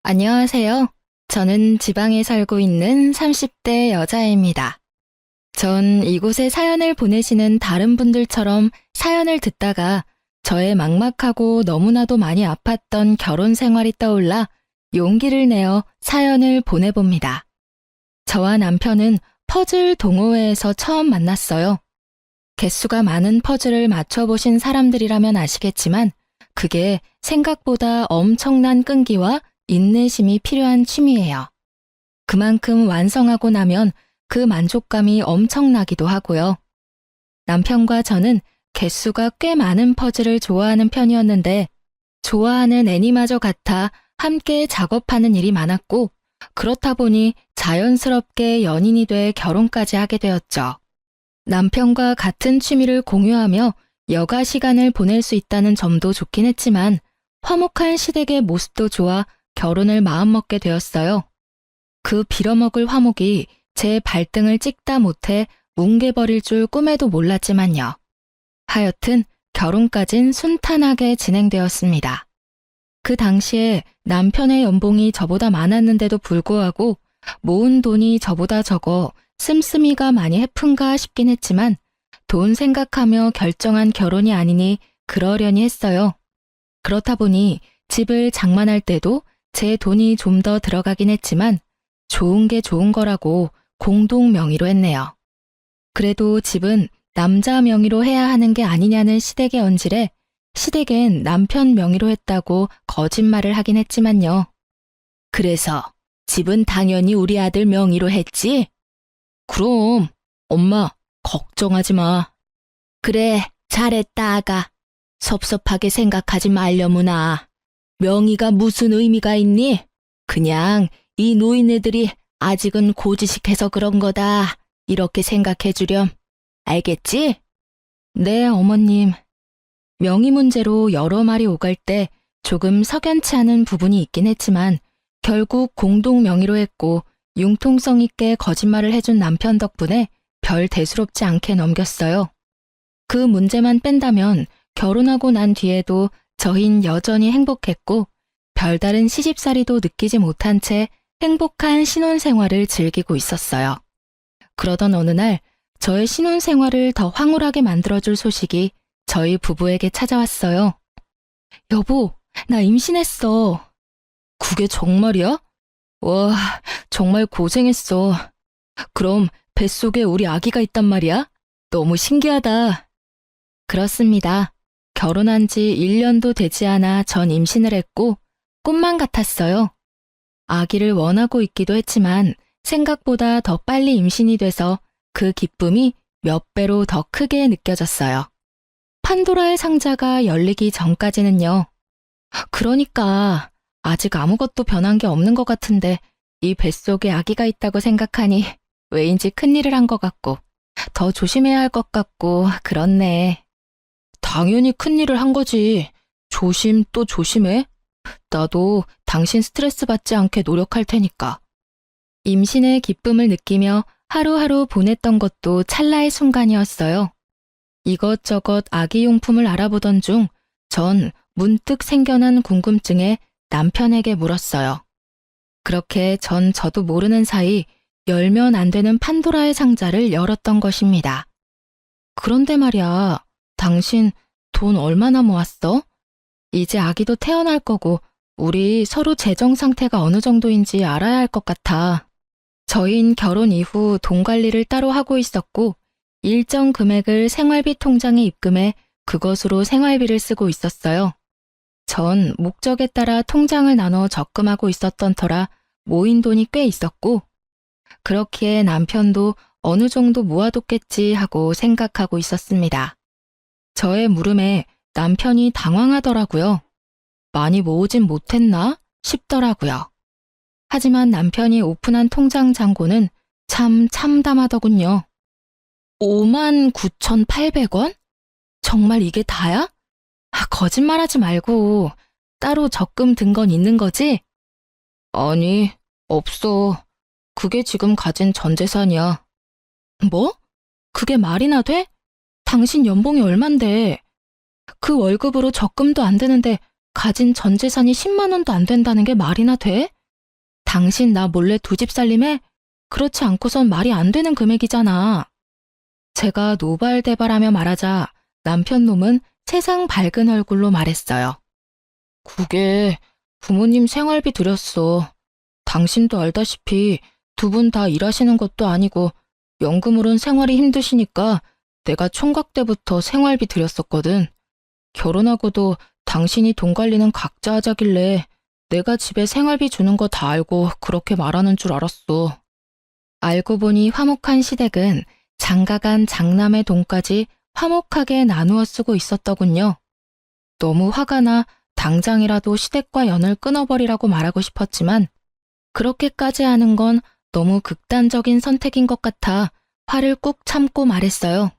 안녕하세요. 저는 지방에 살고 있는 30대 여자입니다. 전 이곳에 사연을 보내시는 다른 분들처럼 사연을 듣다가 저의 막막하고 너무나도 많이 아팠던 결혼 생활이 떠올라 용기를 내어 사연을 보내봅니다. 저와 남편은 퍼즐 동호회에서 처음 만났어요. 개수가 많은 퍼즐을 맞춰보신 사람들이라면 아시겠지만 그게 생각보다 엄청난 끈기와 인내심이 필요한 취미예요. 그만큼 완성하고 나면 그 만족감이 엄청나기도 하고요. 남편과 저는 개수가 꽤 많은 퍼즐을 좋아하는 편이었는데 좋아하는 애니마저 같아 함께 작업하는 일이 많았고 그렇다 보니 자연스럽게 연인이 돼 결혼까지 하게 되었죠. 남편과 같은 취미를 공유하며 여가 시간을 보낼 수 있다는 점도 좋긴 했지만 화목한 시댁의 모습도 좋아 결혼을 마음먹게 되었어요. 그 빌어먹을 화목이 제 발등을 찍다 못해 뭉개버릴 줄 꿈에도 몰랐지만요. 하여튼 결혼까진 순탄하게 진행되었습니다. 그 당시에 남편의 연봉이 저보다 많았는데도 불구하고 모은 돈이 저보다 적어 씀씀이가 많이 해픈가 싶긴 했지만 돈 생각하며 결정한 결혼이 아니니 그러려니 했어요. 그렇다 보니 집을 장만할 때도 제 돈이 좀 더 들어가긴 했지만 좋은 게 좋은 거라고 공동 명의로 했네요. 그래도 집은 남자 명의로 해야 하는 게 아니냐는 시댁의 언질에 시댁엔 남편 명의로 했다고 거짓말을 하긴 했지만요. 그래서 집은 당연히 우리 아들 명의로 했지? 그럼 엄마 걱정하지 마. 그래 잘했다 아가. 섭섭하게 생각하지 말려무나. 명의가 무슨 의미가 있니? 그냥 이 노인네들이 아직은 고지식해서 그런 거다. 이렇게 생각해 주렴. 알겠지? 네, 어머님. 명의 문제로 여러 말이 오갈 때 조금 석연치 않은 부분이 있긴 했지만 결국 공동 명의로 했고 융통성 있게 거짓말을 해준 남편 덕분에 별 대수롭지 않게 넘겼어요. 그 문제만 뺀다면 결혼하고 난 뒤에도 저흰 여전히 행복했고 별다른 시집살이도 느끼지 못한 채 행복한 신혼생활을 즐기고 있었어요. 그러던 어느 날 저의 신혼생활을 더 황홀하게 만들어줄 소식이 저희 부부에게 찾아왔어요. 여보, 나 임신했어. 그게 정말이야? 와, 정말 고생했어. 그럼 뱃속에 우리 아기가 있단 말이야? 너무 신기하다. 그렇습니다. 결혼한 지 1년도 되지 않아 전 임신을 했고 꿈만 같았어요. 아기를 원하고 있기도 했지만 생각보다 더 빨리 임신이 돼서 그 기쁨이 몇 배로 더 크게 느껴졌어요. 판도라의 상자가 열리기 전까지는요. 그러니까 아직 아무것도 변한 게 없는 것 같은데 이 뱃속에 아기가 있다고 생각하니 왜인지 큰일을 한 것 같고 더 조심해야 할 것 같고 그렇네. 당연히 큰일을 한 거지. 조심 또 조심해. 나도 당신 스트레스 받지 않게 노력할 테니까. 임신의 기쁨을 느끼며 하루하루 보냈던 것도 찰나의 순간이었어요. 이것저것 아기용품을 알아보던 중 전 문득 생겨난 궁금증에 남편에게 물었어요. 그렇게 저도 모르는 사이 열면 안 되는 판도라의 상자를 열었던 것입니다. 그런데 말이야, 당신 돈 얼마나 모았어? 이제 아기도 태어날 거고 우리 서로 재정 상태가 어느 정도인지 알아야 할 것 같아. 저희는 결혼 이후 돈 관리를 따로 하고 있었고 일정 금액을 생활비 통장에 입금해 그것으로 생활비를 쓰고 있었어요. 전 목적에 따라 통장을 나눠 적금하고 있었던 터라 모인 돈이 꽤 있었고 그렇기에 남편도 어느 정도 모아뒀겠지 하고 생각하고 있었습니다. 저의 물음에 남편이 당황하더라고요. 많이 모으진 못했나 싶더라고요. 하지만 남편이 오픈한 통장 잔고는 참 참담하더군요. 59,800원? 정말 이게 다야? 거짓말하지 말고 따로 적금 든 건 있는 거지? 아니, 없어. 그게 지금 가진 전 재산이야. 뭐? 그게 말이나 돼? 당신 연봉이 얼만데? 그 월급으로 적금도 안 되는데 가진 전 재산이 10만 원도 안 된다는 게 말이나 돼? 당신 나 몰래 두 집 살림해? 그렇지 않고선 말이 안 되는 금액이잖아. 제가 노발대발하며 말하자 남편 놈은 세상 밝은 얼굴로 말했어요. 그게 부모님 생활비 들였어. 당신도 알다시피 두 분 다 일하시는 것도 아니고 연금으론 생활이 힘드시니까 내가 총각 때부터 생활비 들였었거든. 결혼하고도 당신이 돈 관리는 각자 하자길래 내가 집에 생활비 주는 거 다 알고 그렇게 말하는 줄 알았어. 알고 보니 화목한 시댁은 장가간 장남의 돈까지 화목하게 나누어 쓰고 있었더군요. 너무 화가 나 당장이라도 시댁과 연을 끊어버리라고 말하고 싶었지만 그렇게까지 하는 건 너무 극단적인 선택인 것 같아 화를 꾹 참고 말했어요.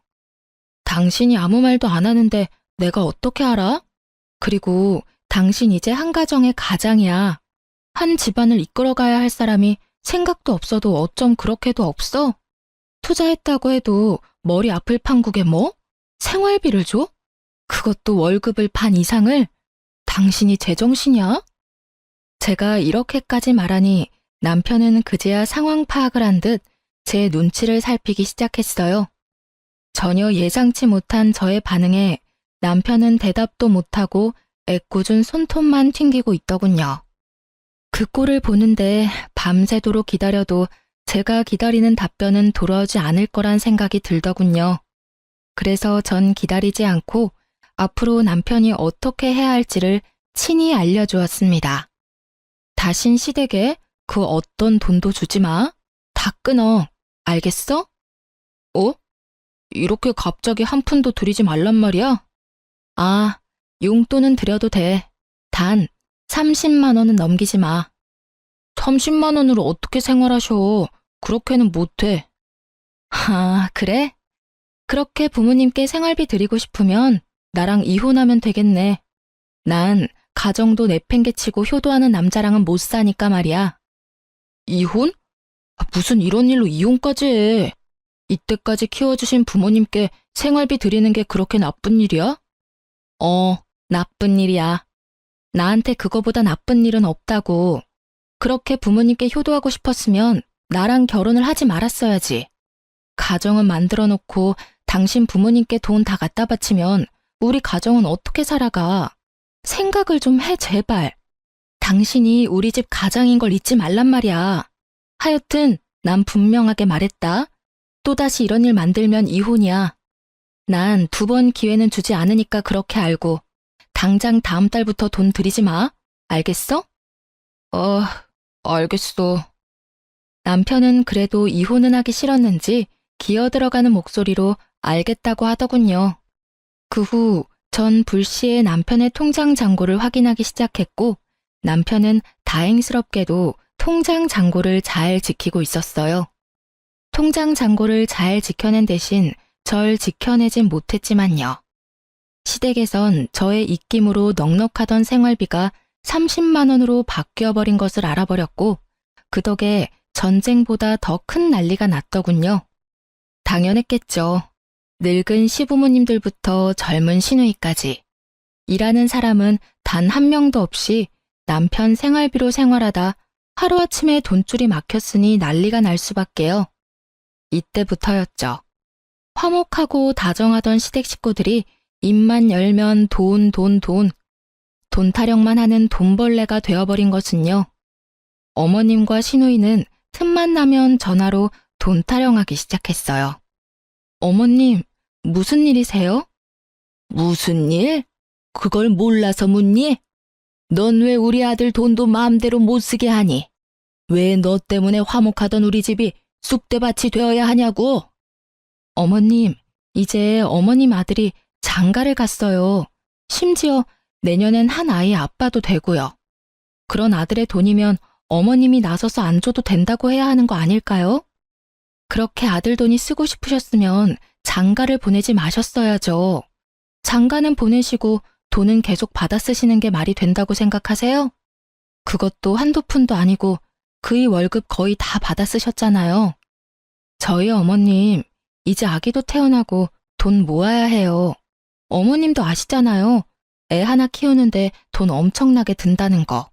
당신이 아무 말도 안 하는데 내가 어떻게 알아? 그리고 당신 이제 한 가정의 가장이야. 한 집안을 이끌어가야 할 사람이 생각도 없어도 어쩜 그렇게도 없어? 투자했다고 해도 머리 아플 판국에 뭐? 생활비를 줘? 그것도 월급을 반 이상을? 당신이 제정신이야? 제가 이렇게까지 말하니 남편은 그제야 상황 파악을 한 듯 제 눈치를 살피기 시작했어요. 전혀 예상치 못한 저의 반응에 남편은 대답도 못하고 애꿎은 손톱만 튕기고 있더군요. 그 꼴을 보는데 밤새도록 기다려도 제가 기다리는 답변은 돌아오지 않을 거란 생각이 들더군요. 그래서 전 기다리지 않고 앞으로 남편이 어떻게 해야 할지를 친히 알려주었습니다. 다신 시댁에 그 어떤 돈도 주지 마. 다 끊어. 알겠어? 어? 이렇게 갑자기 한 푼도 들이지 말란 말이야? 아, 용돈은 드려도 돼. 단 30만 원은 넘기지 마. 30만 원으로 어떻게 생활하셔? 그렇게는 못해. 아, 그래? 그렇게 부모님께 생활비 드리고 싶으면 나랑 이혼하면 되겠네. 난 가정도 내팽개치고 효도하는 남자랑은 못 사니까 말이야. 이혼? 무슨 이런 일로 이혼까지 해. 이때까지 키워주신 부모님께 생활비 드리는 게 그렇게 나쁜 일이야? 나쁜 일이야. 나한테 그거보다 나쁜 일은 없다고. 그렇게 부모님께 효도하고 싶었으면 나랑 결혼을 하지 말았어야지. 가정은 만들어 놓고 당신 부모님께 돈 다 갖다 바치면 우리 가정은 어떻게 살아가? 생각을 좀 해, 제발. 당신이 우리 집 가장인 걸 잊지 말란 말이야. 하여튼 난 분명하게 말했다. 또다시 이런 일 만들면 이혼이야. 난 2번 기회는 주지 않으니까 그렇게 알고 당장 다음 달부터 돈 들이지 마. 알겠어? 알겠어. 남편은 그래도 이혼은 하기 싫었는지 기어들어가는 목소리로 알겠다고 하더군요. 그 후 전 불시에 남편의 통장 잔고를 확인하기 시작했고 남편은 다행스럽게도 통장 잔고를 잘 지키고 있었어요. 통장 잔고를 잘 지켜낸 대신 절 지켜내진 못했지만요. 시댁에선 저의 입김으로 넉넉하던 생활비가 30만 원으로 바뀌어버린 것을 알아버렸고 그 덕에 전쟁보다 더 큰 난리가 났더군요. 당연했겠죠. 늙은 시부모님들부터 젊은 시누이까지. 일하는 사람은 단 한 명도 없이 남편 생활비로 생활하다 하루아침에 돈줄이 막혔으니 난리가 날 수밖에요. 이때부터였죠. 화목하고 다정하던 시댁 식구들이 입만 열면 돈 타령만 하는 돈벌레가 되어버린 것은요. 어머님과 시누이는 틈만 나면 전화로 돈 타령하기 시작했어요. 어머님, 무슨 일이세요? 무슨 일? 그걸 몰라서 묻니? 넌 왜 우리 아들 돈도 마음대로 못 쓰게 하니? 왜 너 때문에 화목하던 우리 집이 쑥대밭이 되어야 하냐고? 어머님, 이제 어머님 아들이 장가를 갔어요. 심지어 내년엔 한 아이 아빠도 되고요. 그런 아들의 돈이면 어머님이 나서서 안 줘도 된다고 해야 하는 거 아닐까요? 그렇게 아들 돈이 쓰고 싶으셨으면 장가를 보내지 마셨어야죠. 장가는 보내시고 돈은 계속 받아 쓰시는 게 말이 된다고 생각하세요? 그것도 한두 푼도 아니고 그의 월급 거의 다 받아 쓰셨잖아요. 저희 어머님, 이제 아기도 태어나고 돈 모아야 해요. 어머님도 아시잖아요. 애 하나 키우는데 돈 엄청나게 든다는 거.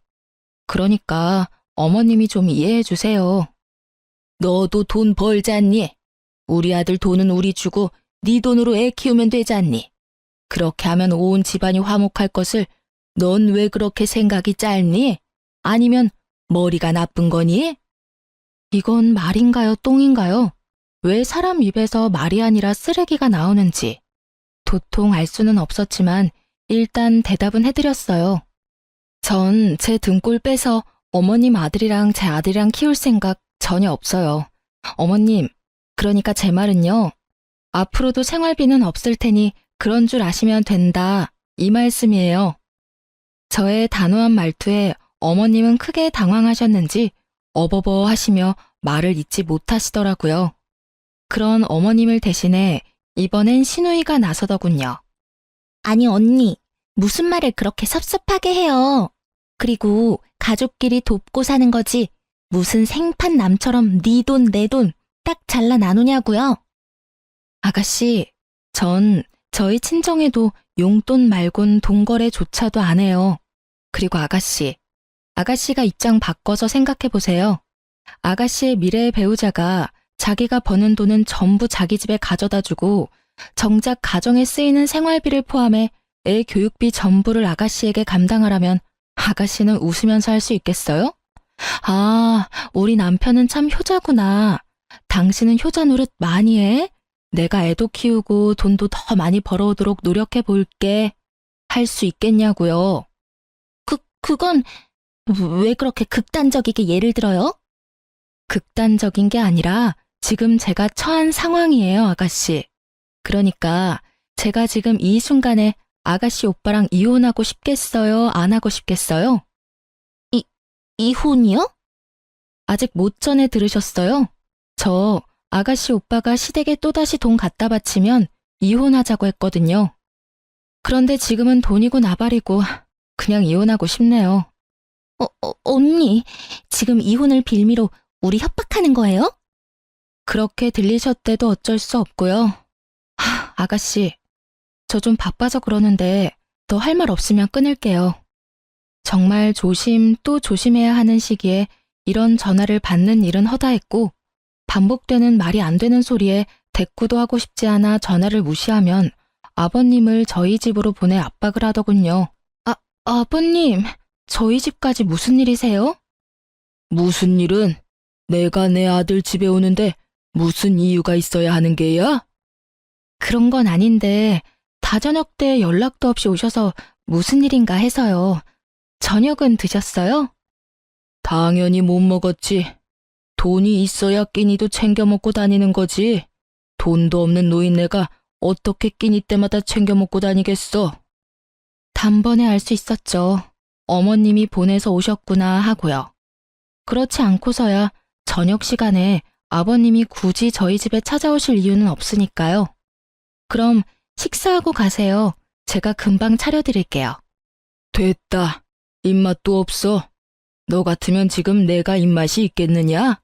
그러니까 어머님이 좀 이해해 주세요. 너도 돈 벌잖니? 우리 아들 돈은 우리 주고 네 돈으로 애 키우면 되잖니? 그렇게 하면 온 집안이 화목할 것을 넌 왜 그렇게 생각이 짧니? 아니면 머리가 나쁜 거니? 이건 말인가요, 똥인가요? 왜 사람 입에서 말이 아니라 쓰레기가 나오는지 도통 알 수는 없었지만 일단 대답은 해드렸어요. 전 제 등골 빼서 어머님 아들이랑 제 아들이랑 키울 생각 전혀 없어요. 어머님, 그러니까 제 말은요. 앞으로도 생활비는 없을 테니 그런 줄 아시면 된다. 이 말씀이에요. 저의 단호한 말투에 어머님은 크게 당황하셨는지 어버버 하시며 말을 잇지 못하시더라고요. 그런 어머님을 대신해 이번엔 시누이가 나서더군요. 아니 언니, 무슨 말을 그렇게 섭섭하게 해요. 그리고 가족끼리 돕고 사는 거지 무슨 생판 남처럼 네 돈 내 돈 딱 잘라 나누냐고요. 아가씨, 전 저희 친정에도 용돈 말곤 돈거래조차도 안 해요. 그리고 아가씨가 입장 바꿔서 생각해보세요. 아가씨의 미래의 배우자가 자기가 버는 돈은 전부 자기 집에 가져다주고 정작 가정에 쓰이는 생활비를 포함해 애 교육비 전부를 아가씨에게 감당하라면 아가씨는 웃으면서 할 수 있겠어요? 아, 우리 남편은 참 효자구나. 당신은 효자 노릇 많이 해? 내가 애도 키우고 돈도 더 많이 벌어오도록 노력해 볼게. 할 수 있겠냐고요. 그건 왜 그렇게 극단적이게 예를 들어요? 극단적인 게 아니라 지금 제가 처한 상황이에요, 아가씨. 그러니까 제가 지금 이 순간에 아가씨 오빠랑 이혼하고 싶겠어요? 안 하고 싶겠어요? 이혼이요? 아직 못 전에 들으셨어요? 저 아가씨 오빠가 시댁에 또다시 돈 갖다 바치면 이혼하자고 했거든요. 그런데 지금은 돈이고 나발이고 그냥 이혼하고 싶네요. 언니, 지금 이혼을 빌미로 우리 협박하는 거예요? 그렇게 들리셨대도 어쩔 수 없고요. 아가씨, 저 좀 바빠서 그러는데 더 할 말 없으면 끊을게요. 정말 조심 또 조심해야 하는 시기에 이런 전화를 받는 일은 허다했고 반복되는 말이 안 되는 소리에 대꾸도 하고 싶지 않아 전화를 무시하면 아버님을 저희 집으로 보내 압박을 하더군요. 아버님, 저희 집까지 무슨 일이세요? 무슨 일은? 내가 내 아들 집에 오는데 무슨 이유가 있어야 하는 게야? 그런 건 아닌데 다저녁 때 연락도 없이 오셔서 무슨 일인가 해서요. 저녁은 드셨어요? 당연히 못 먹었지. 돈이 있어야 끼니도 챙겨 먹고 다니는 거지. 돈도 없는 노인네가 어떻게 끼니 때마다 챙겨 먹고 다니겠어? 단번에 알 수 있었죠. 어머님이 보내서 오셨구나 하고요. 그렇지 않고서야 저녁 시간에 아버님이 굳이 저희 집에 찾아오실 이유는 없으니까요. 그럼 식사하고 가세요. 제가 금방 차려드릴게요. 됐다. 입맛도 없어. 너 같으면 지금 내가 입맛이 있겠느냐?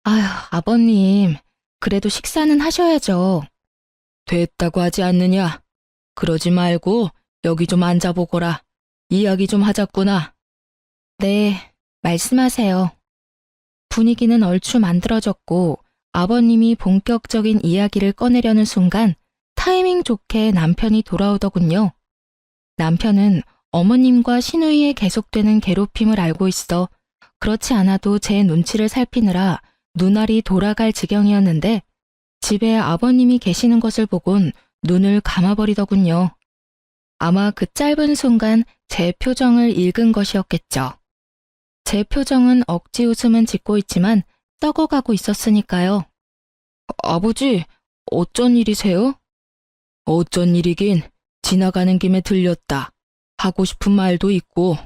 아휴, 아버님. 그래도 식사는 하셔야죠. 됐다고 하지 않느냐? 그러지 말고 여기 좀 앉아보거라. 이야기 좀 하자꾸나. 네, 말씀하세요. 분위기는 얼추 만들어졌고 아버님이 본격적인 이야기를 꺼내려는 순간 타이밍 좋게 남편이 돌아오더군요. 남편은 어머님과 시누이의 계속되는 괴롭힘을 알고 있어 그렇지 않아도 제 눈치를 살피느라 눈알이 돌아갈 지경이었는데 집에 아버님이 계시는 것을 보곤 눈을 감아버리더군요. 아마 그 짧은 순간 제 표정을 읽은 것이었겠죠. 제 표정은 억지 웃음은 짓고 있지만 썩어가고 있었으니까요. 아버지, 어쩐 일이세요? 어쩐 일이긴 지나가는 김에 들렸다. 하고 싶은 말도 있고.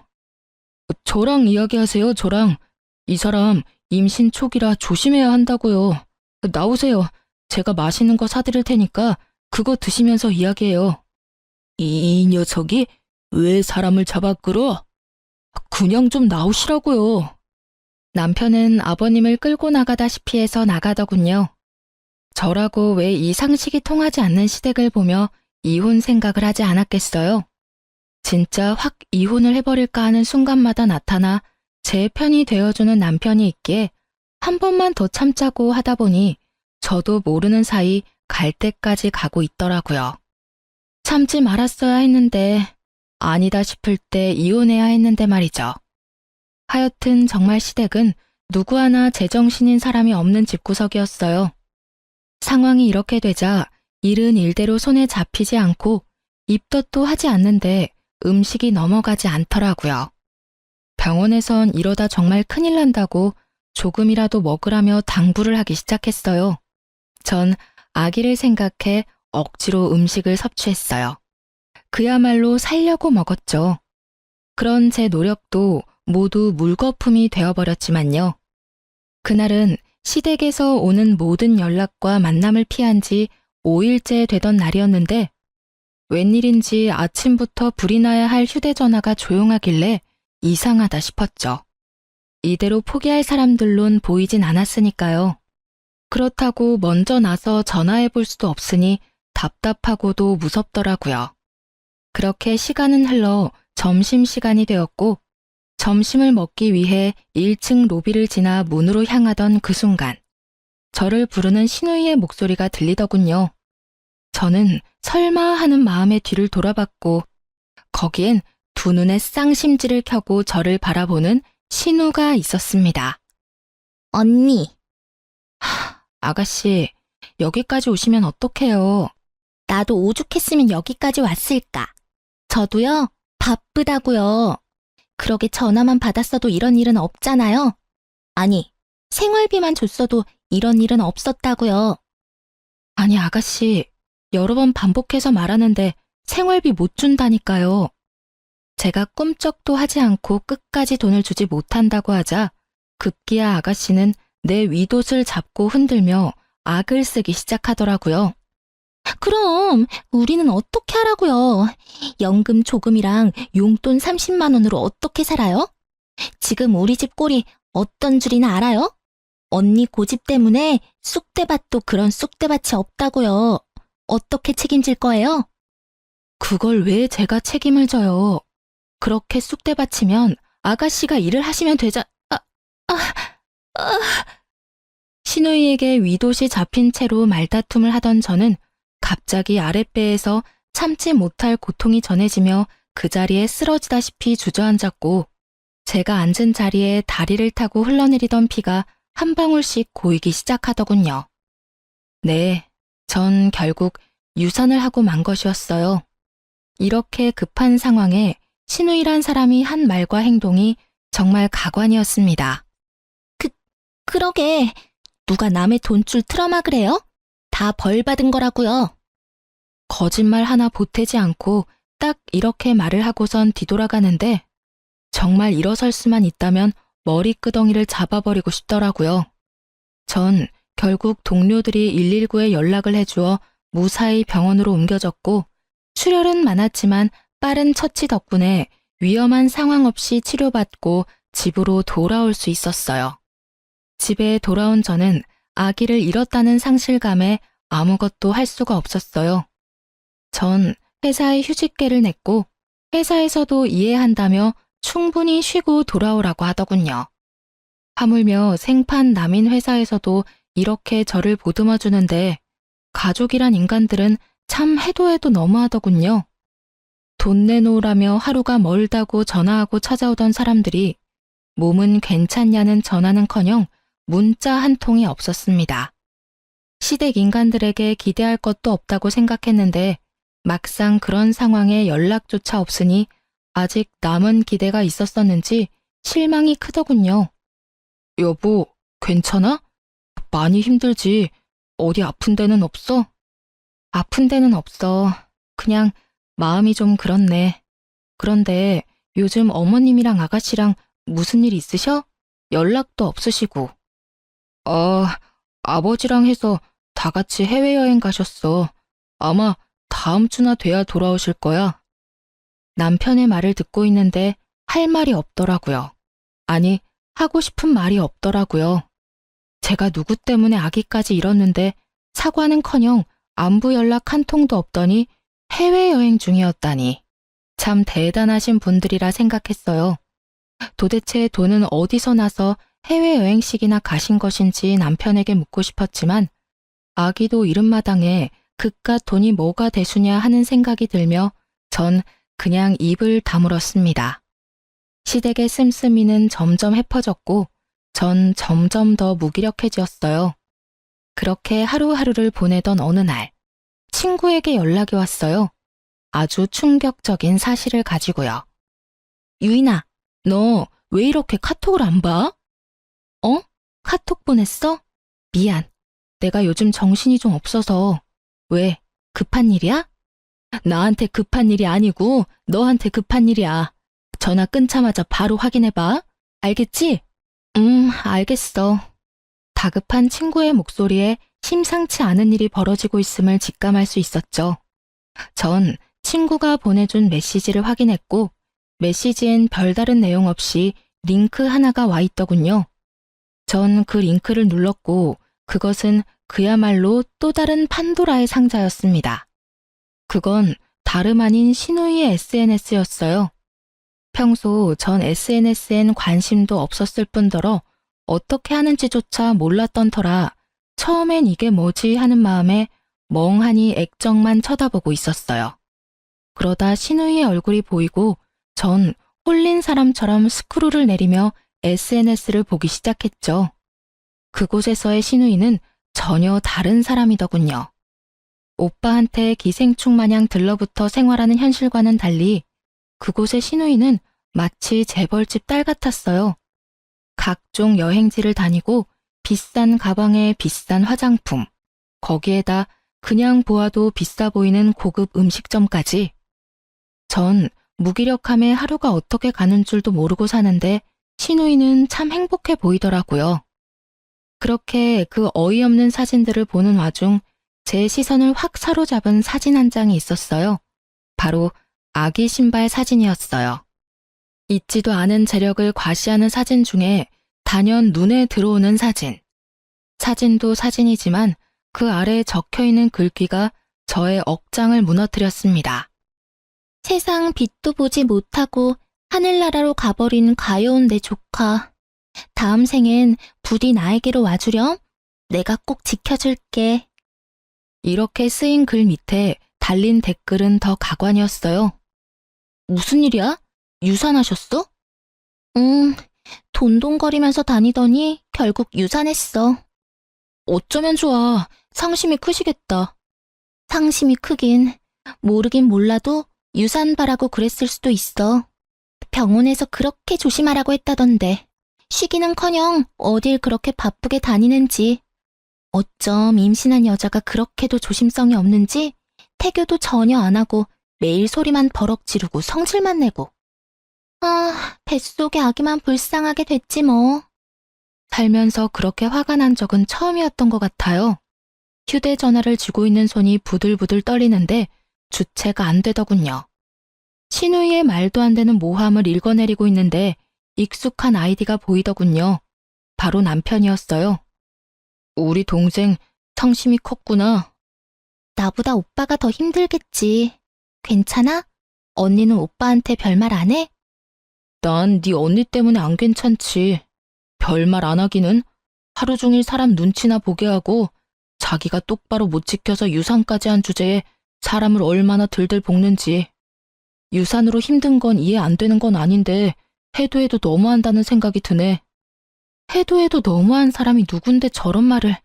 저랑 이야기하세요, 저랑. 이 사람 임신 초기라 조심해야 한다고요. 나오세요. 제가 맛있는 거 사드릴 테니까 그거 드시면서 이야기해요. 이 녀석이 왜 사람을 잡아 끌어? 그냥 좀 나오시라고요. 남편은 아버님을 끌고 나가다시피 해서 나가더군요. 저라고 왜 이 상식이 통하지 않는 시댁을 보며 이혼 생각을 하지 않았겠어요? 진짜 확 이혼을 해버릴까 하는 순간마다 나타나 제 편이 되어주는 남편이 있기에 한 번만 더 참자고 하다 보니 저도 모르는 사이 갈 때까지 가고 있더라고요. 참지 말았어야 했는데 아니다 싶을 때 이혼해야 했는데 말이죠. 하여튼 정말 시댁은 누구 하나 제정신인 사람이 없는 집구석이었어요. 상황이 이렇게 되자 일은 일대로 손에 잡히지 않고 입덧도 하지 않는데 음식이 넘어가지 않더라고요. 병원에선 이러다 정말 큰일 난다고 조금이라도 먹으라며 당부를 하기 시작했어요. 전 아기를 생각해 억지로 음식을 섭취했어요. 그야말로 살려고 먹었죠. 그런 제 노력도 모두 물거품이 되어버렸지만요. 그날은 시댁에서 오는 모든 연락과 만남을 피한 지 5일째 되던 날이었는데 웬일인지 아침부터 불이 나야 할 휴대전화가 조용하길래 이상하다 싶었죠. 이대로 포기할 사람들론 보이진 않았으니까요. 그렇다고 먼저 나서 전화해 볼 수도 없으니 답답하고도 무섭더라고요. 그렇게 시간은 흘러 점심시간이 되었고 점심을 먹기 위해 1층 로비를 지나 문으로 향하던 그 순간 저를 부르는 신우이의 목소리가 들리더군요. 저는 설마 하는 마음에 뒤를 돌아봤고 거기엔 두 눈에 쌍심지를 켜고 저를 바라보는 신우가 있었습니다. 언니, 아가씨, 여기까지 오시면 어떡해요? 나도 오죽했으면 여기까지 왔을까? 저도요, 바쁘다고요. 그러게 전화만 받았어도 이런 일은 없잖아요. 아니, 생활비만 줬어도 이런 일은 없었다고요. 아니, 아가씨, 여러 번 반복해서 말하는데 생활비 못 준다니까요. 제가 꿈쩍도 하지 않고 끝까지 돈을 주지 못한다고 하자 급기야 아가씨는 내 윗옷을 잡고 흔들며 악을 쓰기 시작하더라고요. 그럼 우리는 어떻게 하라고요? 연금 조금이랑 용돈 30만 원으로 어떻게 살아요? 지금 우리 집 꼴이 어떤 줄이나 알아요? 언니 고집 때문에 쑥대밭도 그런 쑥대밭이 없다고요. 어떻게 책임질 거예요? 그걸 왜 제가 책임을 져요? 그렇게 쑥대밭이면 아가씨가 일을 하시면 되자... 신우이에게 윗옷이 잡힌 채로 말다툼을 하던 저는 갑자기 아랫배에서 참지 못할 고통이 전해지며 그 자리에 쓰러지다시피 주저앉았고 제가 앉은 자리에 다리를 타고 흘러내리던 피가 한 방울씩 고이기 시작하더군요. 네, 전 결국 유산을 하고 만 것이었어요. 이렇게 급한 상황에 신우이란 사람이 한 말과 행동이 정말 가관이었습니다. 그러게, 누가 남의 돈줄 틀어막으래요? 다 벌 받은 거라고요. 거짓말 하나 보태지 않고 딱 이렇게 말을 하고선 뒤돌아가는데 정말 일어설 수만 있다면 머리끄덩이를 잡아버리고 싶더라고요. 전 결국 동료들이 119에 연락을 해주어 무사히 병원으로 옮겨졌고 출혈은 많았지만 빠른 처치 덕분에 위험한 상황 없이 치료받고 집으로 돌아올 수 있었어요. 집에 돌아온 저는 아기를 잃었다는 상실감에 아무것도 할 수가 없었어요. 전 회사에 휴직계를 냈고 회사에서도 이해한다며 충분히 쉬고 돌아오라고 하더군요. 하물며 생판 남인 회사에서도 이렇게 저를 보듬어 주는데 가족이란 인간들은 참 해도 해도 너무하더군요. 돈 내놓으라며 하루가 멀다고 전화하고 찾아오던 사람들이 몸은 괜찮냐는 전화는커녕 문자 한 통이 없었습니다. 시댁 인간들에게 기대할 것도 없다고 생각했는데 막상 그런 상황에 연락조차 없으니 아직 남은 기대가 있었었는지 실망이 크더군요. 여보, 괜찮아? 많이 힘들지? 어디 아픈 데는 없어? 아픈 데는 없어. 그냥 마음이 좀 그렇네. 그런데 요즘 어머님이랑 아가씨랑 무슨 일 있으셔? 연락도 없으시고. 아버지랑 해서 다 같이 해외여행 가셨어. 아마 다음 주나 돼야 돌아오실 거야. 남편의 말을 듣고 있는데 할 말이 없더라고요. 아니, 하고 싶은 말이 없더라고요. 제가 누구 때문에 아기까지 잃었는데 사과는커녕 안부 연락 한 통도 없더니 해외여행 중이었다니. 참 대단하신 분들이라 생각했어요. 도대체 돈은 어디서 나서 해외여행식이나 가신 것인지 남편에게 묻고 싶었지만 아기도 이른마당에 그깟 돈이 뭐가 대수냐 하는 생각이 들며 전 그냥 입을 다물었습니다. 시댁의 씀씀이는 점점 해퍼졌고 전 점점 더 무기력해지었어요. 그렇게 하루하루를 보내던 어느 날 친구에게 연락이 왔어요. 아주 충격적인 사실을 가지고요. 유인아, 너 왜 이렇게 카톡을 안 봐? 어? 카톡 보냈어? 미안. 내가 요즘 정신이 좀 없어서. 왜? 급한 일이야? 나한테 급한 일이 아니고 너한테 급한 일이야. 전화 끊자마자 바로 확인해봐. 알겠지? 알겠어. 다급한 친구의 목소리에 심상치 않은 일이 벌어지고 있음을 직감할 수 있었죠. 전 친구가 보내준 메시지를 확인했고 메시지엔 별다른 내용 없이 링크 하나가 와 있더군요. 전 그 링크를 눌렀고 그것은 그야말로 또 다른 판도라의 상자였습니다. 그건 다름 아닌 신우이의 SNS였어요. 평소 전 SNS엔 관심도 없었을 뿐더러 어떻게 하는지조차 몰랐던 터라 처음엔 이게 뭐지 하는 마음에 멍하니 액정만 쳐다보고 있었어요. 그러다 신우이의 얼굴이 보이고 전 홀린 사람처럼 스크롤을 내리며 SNS를 보기 시작했죠. 그곳에서의 신우이는 전혀 다른 사람이더군요. 오빠한테 기생충 마냥 들러붙어 생활하는 현실과는 달리 그곳의 신우이는 마치 재벌집 딸 같았어요. 각종 여행지를 다니고 비싼 가방에 비싼 화장품, 거기에다 그냥 보아도 비싸 보이는 고급 음식점까지. 전 무기력함에 하루가 어떻게 가는 줄도 모르고 사는데 신우이는 참 행복해 보이더라고요. 그렇게 그 어이없는 사진들을 보는 와중 제 시선을 확 사로잡은 사진 한 장이 있었어요. 바로 아기 신발 사진이었어요. 있지도 않은 재력을 과시하는 사진 중에 단연 눈에 들어오는 사진. 사진도 사진이지만 그 아래에 적혀있는 글귀가 저의 억장을 무너뜨렸습니다. 세상 빛도 보지 못하고 하늘나라로 가버린 가여운 내 조카. 다음 생엔 부디 나에게로 와주렴. 내가 꼭 지켜줄게. 이렇게 쓰인 글 밑에 달린 댓글은 더 가관이었어요. 무슨 일이야? 유산하셨어? 돈돈거리면서 다니더니 결국 유산했어. 어쩌면 좋아. 상심이 크시겠다. 상심이 크긴 모르긴 몰라도 유산바라고 그랬을 수도 있어. 병원에서 그렇게 조심하라고 했다던데. 쉬기는커녕 어딜 그렇게 바쁘게 다니는지. 어쩜 임신한 여자가 그렇게도 조심성이 없는지 태교도 전혀 안 하고 매일 소리만 버럭 지르고 성질만 내고. 아, 뱃속의 아기만 불쌍하게 됐지 뭐. 살면서 그렇게 화가 난 적은 처음이었던 것 같아요. 휴대전화를 쥐고 있는 손이 부들부들 떨리는데 주체가 안 되더군요. 신우이의 말도 안 되는 모함을 읽어내리고 있는데 익숙한 아이디가 보이더군요. 바로 남편이었어요. 우리 동생 상심이 컸구나. 나보다 오빠가 더 힘들겠지. 괜찮아? 언니는 오빠한테 별말 안 해? 난 네 언니 때문에 안 괜찮지. 별말 안 하기는 하루 종일 사람 눈치나 보게 하고 자기가 똑바로 못 지켜서 유산까지 한 주제에 사람을 얼마나 들들 볶는지. 유산으로 힘든 건 이해 안 되는 건 아닌데 해도 해도 너무한다는 생각이 드네. 해도 해도 너무한 사람이 누군데 저런 말을,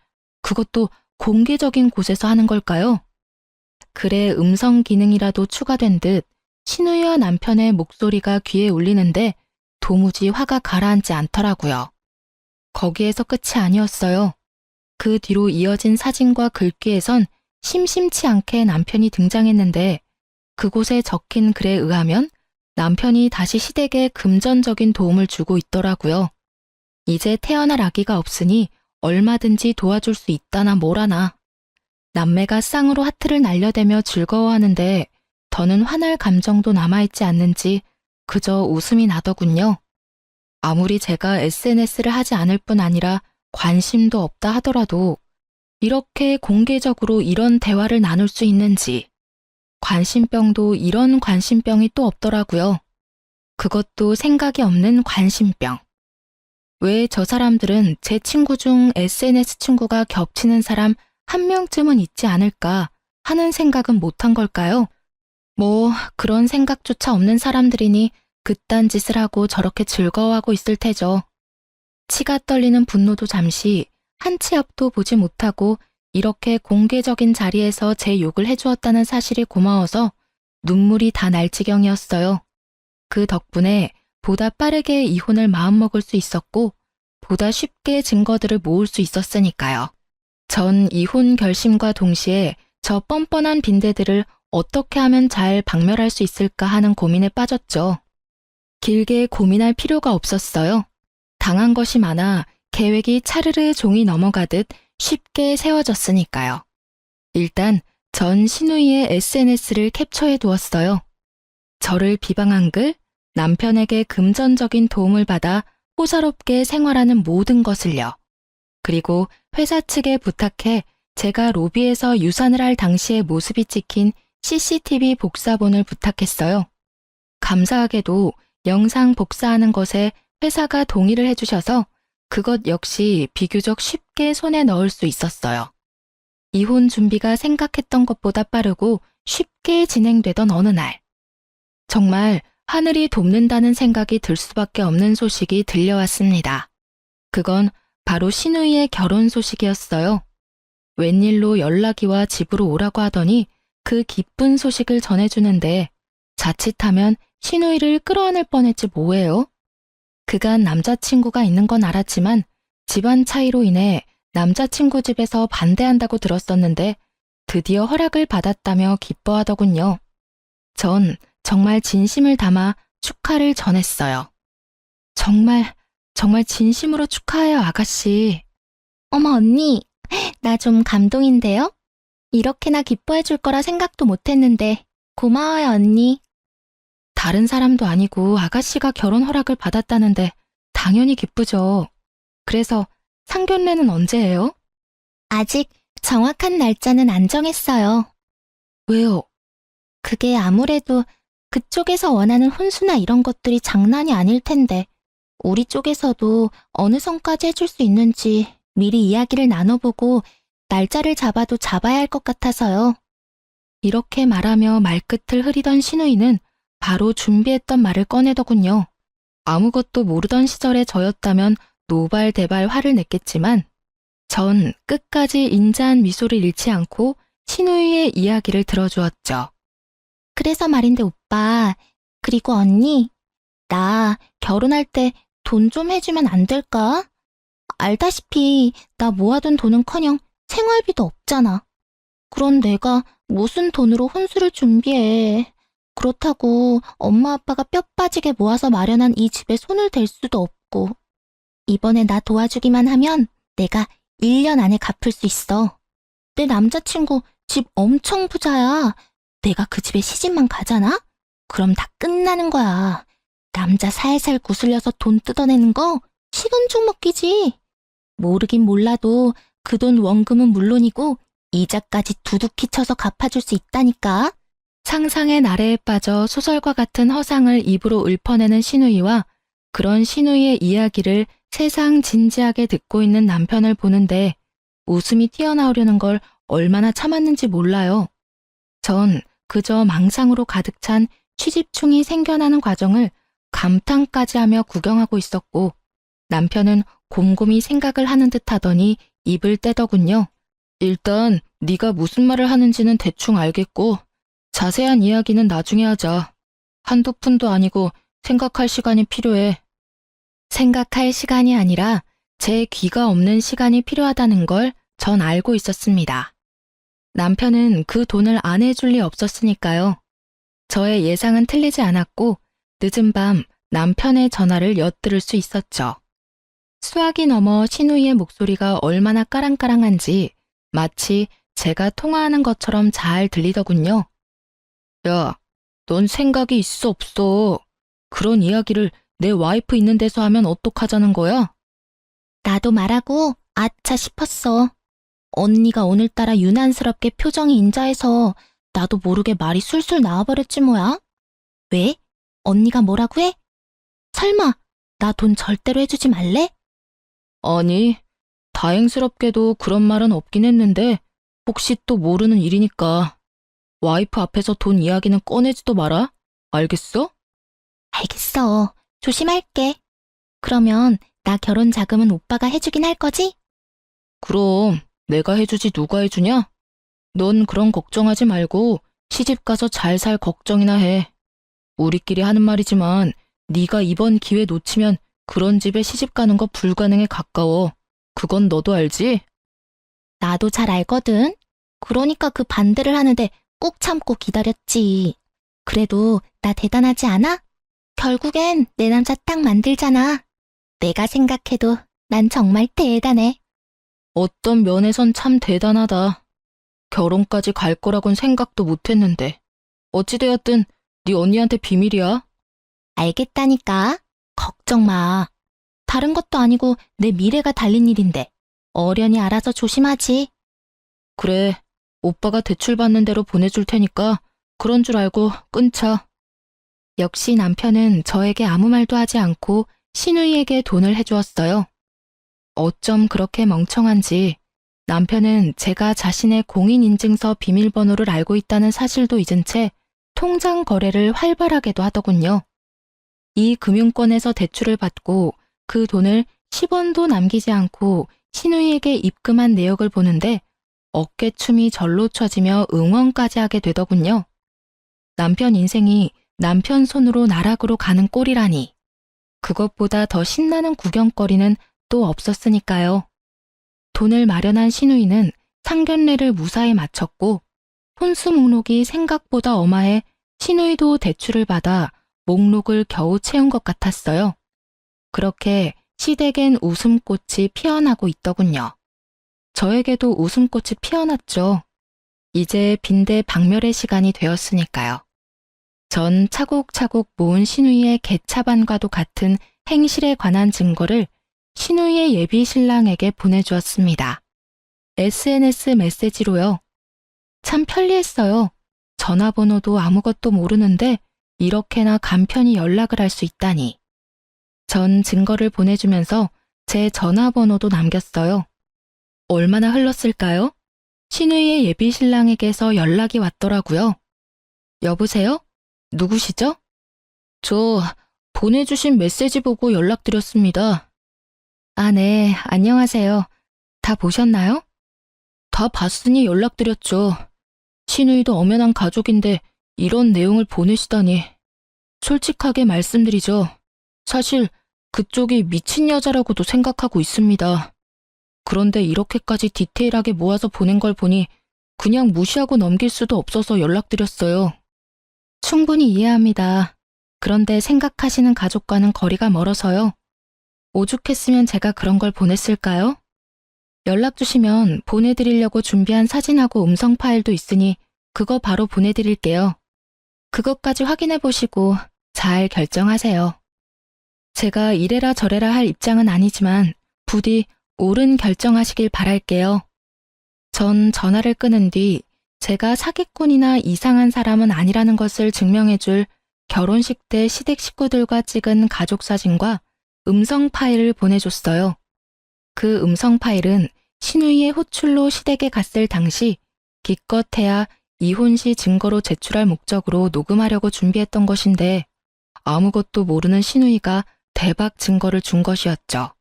그것도 공개적인 곳에서 하는 걸까요? 글에 음성 기능이라도 추가된 듯 신우이와 남편의 목소리가 귀에 울리는데 도무지 화가 가라앉지 않더라고요. 거기에서 끝이 아니었어요. 그 뒤로 이어진 사진과 글귀에선 심심치 않게 남편이 등장했는데 그곳에 적힌 글에 의하면 남편이 다시 시댁에 금전적인 도움을 주고 있더라고요. 이제 태어날 아기가 없으니 얼마든지 도와줄 수 있다나 뭐라나. 남매가 쌍으로 하트를 날려대며 즐거워하는데 더는 화날 감정도 남아있지 않는지 그저 웃음이 나더군요. 아무리 제가 SNS를 하지 않을 뿐 아니라 관심도 없다 하더라도 이렇게 공개적으로 이런 대화를 나눌 수 있는지, 관심병도 이런 관심병이 또 없더라고요. 그것도 생각이 없는 관심병. 왜 저 사람들은 제 친구 중 SNS 친구가 겹치는 사람 한 명쯤은 있지 않을까 하는 생각은 못한 걸까요? 뭐 그런 생각조차 없는 사람들이니 그딴 짓을 하고 저렇게 즐거워하고 있을 테죠. 치가 떨리는 분노도 잠시 한 치 앞도 보지 못하고 이렇게 공개적인 자리에서 제 욕을 해주었다는 사실이 고마워서 눈물이 다 날 지경이었어요. 그 덕분에 보다 빠르게 이혼을 마음먹을 수 있었고 보다 쉽게 증거들을 모을 수 있었으니까요. 전 이혼 결심과 동시에 저 뻔뻔한 빈대들을 어떻게 하면 잘 박멸할 수 있을까 하는 고민에 빠졌죠. 길게 고민할 필요가 없었어요. 당한 것이 많아 계획이 차르르 종이 넘어가듯 쉽게 세워졌으니까요. 일단 전 신우이의 SNS를 캡처해 두었어요. 저를 비방한 글, 남편에게 금전적인 도움을 받아 호사롭게 생활하는 모든 것을요. 그리고 회사 측에 부탁해 제가 로비에서 유산을 할 당시의 모습이 찍힌 CCTV 복사본을 부탁했어요. 감사하게도 영상 복사하는 것에 회사가 동의를 해주셔서 그것 역시 비교적 쉽게 손에 넣을 수 있었어요. 이혼 준비가 생각했던 것보다 빠르고 쉽게 진행되던 어느 날, 정말 하늘이 돕는다는 생각이 들 수밖에 없는 소식이 들려왔습니다. 그건 바로 신우이의 결혼 소식이었어요. 웬일로 연락이 와 집으로 오라고 하더니 그 기쁜 소식을 전해주는데 자칫하면 신우이를 끌어안을 뻔했지 뭐예요? 그간 남자친구가 있는 건 알았지만 집안 차이로 인해 남자친구 집에서 반대한다고 들었었는데 드디어 허락을 받았다며 기뻐하더군요. 전 정말 진심을 담아 축하를 전했어요. 정말 진심으로 축하해요, 아가씨. 어머, 언니. 나 좀 감동인데요? 이렇게나 기뻐해 줄 거라 생각도 못 했는데 고마워요, 언니. 다른 사람도 아니고 아가씨가 결혼 허락을 받았다는데 당연히 기쁘죠. 그래서 상견례는 언제예요? 아직 정확한 날짜는 안 정했어요. 왜요? 그게 아무래도 그쪽에서 원하는 혼수나 이런 것들이 장난이 아닐 텐데 우리 쪽에서도 어느 선까지 해줄 수 있는지 미리 이야기를 나눠보고 날짜를 잡아도 잡아야 할 것 같아서요. 이렇게 말하며 말끝을 흐리던 신우이는 바로 준비했던 말을 꺼내더군요. 아무것도 모르던 시절의 저였다면 노발대발 화를 냈겠지만 전 끝까지 인자한 미소를 잃지 않고 신우이의 이야기를 들어주었죠. 그래서 말인데 오빠, 그리고 언니, 나 결혼할 때 돈 좀 해주면 안 될까? 알다시피 나 모아둔 돈은커녕 생활비도 없잖아. 그런 내가 무슨 돈으로 혼수를 준비해. 그렇다고 엄마 아빠가 뼈 빠지게 모아서 마련한 이 집에 손을 댈 수도 없고. 이번에 나 도와주기만 하면 내가 1년 안에 갚을 수 있어. 내 남자친구 집 엄청 부자야. 내가 그 집에 시집만 가잖아? 그럼 다 끝나는 거야. 남자 살살 구슬려서 돈 뜯어내는 거 식은죽 먹기지. 모르긴 몰라도 그 돈 원금은 물론이고 이자까지 두둑히 쳐서 갚아줄 수 있다니까. 상상의 나래에 빠져 소설과 같은 허상을 입으로 읊어내는 신우이와 그런 신우이의 이야기를 세상 진지하게 듣고 있는 남편을 보는데 웃음이 튀어나오려는 걸 얼마나 참았는지 몰라요. 전 그저 망상으로 가득 찬 취집충이 생겨나는 과정을 감탄까지 하며 구경하고 있었고 남편은 곰곰이 생각을 하는 듯 하더니 입을 떼더군요. 일단 네가 무슨 말을 하는지는 대충 알겠고 자세한 이야기는 나중에 하자. 한두 푼도 아니고 생각할 시간이 필요해. 생각할 시간이 아니라 제 귀가 없는 시간이 필요하다는 걸 전 알고 있었습니다. 남편은 그 돈을 안 해줄 리 없었으니까요. 저의 예상은 틀리지 않았고 늦은 밤 남편의 전화를 엿들을 수 있었죠. 수화기 넘어 신우이의 목소리가 얼마나 까랑까랑한지 마치 제가 통화하는 것처럼 잘 들리더군요. 야, 넌 생각이 있어 없어? 그런 이야기를 내 와이프 있는 데서 하면 어떡하자는 거야? 나도 말하고 아차 싶었어. 언니가 오늘따라 유난스럽게 표정이 인자해서 나도 모르게 말이 술술 나와버렸지 뭐야. 왜? 언니가 뭐라고 해? 설마 나 돈 절대로 해주지 말래? 아니, 다행스럽게도 그런 말은 없긴 했는데 혹시 또 모르는 일이니까 와이프 앞에서 돈 이야기는 꺼내지도 마라. 알겠어? 알겠어. 조심할게. 그러면 나 결혼 자금은 오빠가 해주긴 할 거지? 그럼 내가 해주지 누가 해주냐? 넌 그런 걱정하지 말고 시집 가서 잘 살 걱정이나 해. 우리끼리 하는 말이지만 네가 이번 기회 놓치면 그런 집에 시집 가는 거 불가능에 가까워. 그건 너도 알지? 나도 잘 알거든. 그러니까 그 반대를 하는데 꾹 참고 기다렸지. 그래도 나 대단하지 않아? 결국엔 내 남자 딱 만들잖아. 내가 생각해도 난 정말 대단해. 어떤 면에선 참 대단하다. 결혼까지 갈 거라곤 생각도 못했는데. 어찌되었든 네 언니한테 비밀이야. 알겠다니까. 걱정 마. 다른 것도 아니고 내 미래가 달린 일인데 어련히 알아서 조심하지. 그래, 오빠가 대출 받는 대로 보내줄 테니까 그런 줄 알고 끊자. 역시 남편은 저에게 아무 말도 하지 않고 시누이에게 돈을 해주었어요. 어쩜 그렇게 멍청한지 남편은 제가 자신의 공인인증서 비밀번호를 알고 있다는 사실도 잊은 채 통장 거래를 활발하게도 하더군요. 이 금융권에서 대출을 받고 그 돈을 10원도 남기지 않고 시누이에게 입금한 내역을 보는데 어깨춤이 절로 쳐지며 응원까지 하게 되더군요. 남편 인생이 남편 손으로 나락으로 가는 꼴이라니. 그것보다 더 신나는 구경거리는 또 없었으니까요. 돈을 마련한 시누이는 상견례를 무사히 마쳤고 혼수 목록이 생각보다 어마해 시누이도 대출을 받아 목록을 겨우 채운 것 같았어요. 그렇게 시댁엔 웃음꽃이 피어나고 있더군요. 저에게도 웃음꽃이 피어났죠. 이제 빈대 박멸의 시간이 되었으니까요. 전 차곡차곡 모은 시누이의 개차반과도 같은 행실에 관한 증거를 시누이의 예비 신랑에게 보내주었습니다. SNS 메시지로요. 참 편리했어요. 전화번호도 아무것도 모르는데 이렇게나 간편히 연락을 할 수 있다니. 전 증거를 보내주면서 제 전화번호도 남겼어요. 얼마나 흘렀을까요? 시누이의 예비 신랑에게서 연락이 왔더라고요. 여보세요? 누구시죠? 저 보내주신 메시지 보고 연락드렸습니다. 아, 네, 안녕하세요. 다 보셨나요? 다 봤으니 연락드렸죠. 시누이도 엄연한 가족인데 이런 내용을 보내시다니. 솔직하게 말씀드리죠. 사실 그쪽이 미친 여자라고도 생각하고 있습니다. 그런데 이렇게까지 디테일하게 모아서 보낸 걸 보니 그냥 무시하고 넘길 수도 없어서 연락드렸어요. 충분히 이해합니다. 그런데 생각하시는 가족과는 거리가 멀어서요. 오죽했으면 제가 그런 걸 보냈을까요? 연락 주시면 보내드리려고 준비한 사진하고 음성 파일도 있으니 그거 바로 보내드릴게요. 그것까지 확인해 보시고 잘 결정하세요. 제가 이래라 저래라 할 입장은 아니지만 부디 옳은 결정하시길 바랄게요. 전 전화를 끊은 뒤 제가 사기꾼이나 이상한 사람은 아니라는 것을 증명해줄 결혼식 때 시댁 식구들과 찍은 가족 사진과 음성 파일을 보내줬어요. 그 음성 파일은 시누이의 호출로 시댁에 갔을 당시 기껏해야 이혼 시 증거로 제출할 목적으로 녹음하려고 준비했던 것인데 아무것도 모르는 시누이가 대박 증거를 준 것이었죠.